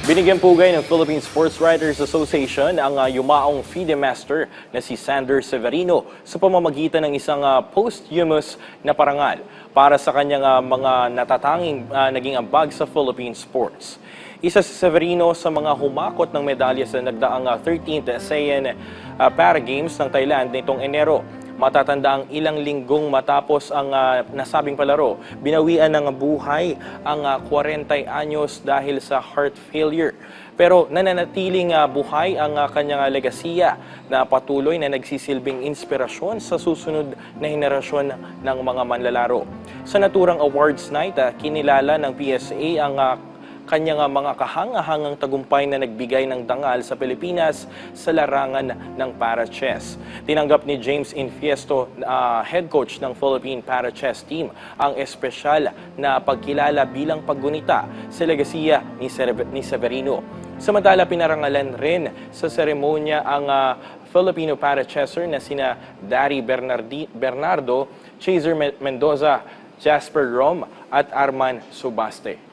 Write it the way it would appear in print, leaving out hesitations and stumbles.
Binigyan pugay ng Philippine Sports Writers Association ang yumaong FIDE Master na si Sander Severino sa pamamagitan ng isang posthumous na parangal para sa kanyang mga natatanging naging ambag sa Philippine sports. Isa si Severino sa mga humakot ng medalya sa nagdaang 13th ASEAN Para Games ng Thailand nitong Enero. Matatanda ang ilang linggong matapos ang nasabing palaro. Binawian ng buhay ang 40 anyos dahil sa heart failure. Pero nananatiling buhay ang kanyang legasiya na patuloy na nagsisilbing inspirasyon sa susunod na henerasyon ng mga manlalaro. Sa naturang awards night, kinilala ng PSA ang kanyang mga kahangahangang tagumpay na nagbigay ng dangal sa Pilipinas sa larangan ng para-chess. Tinanggap ni James Infiesto, head coach ng Philippine Para-Chess Team, ang espesyal na pagkilala bilang paggunita sa legasiya ni Severino. Samantala, pinarangalan rin sa seremonya ang Filipino para-chesser na sina Dari Bernardo, Chaser Mendoza, Jasper Rom at Arman Subaste.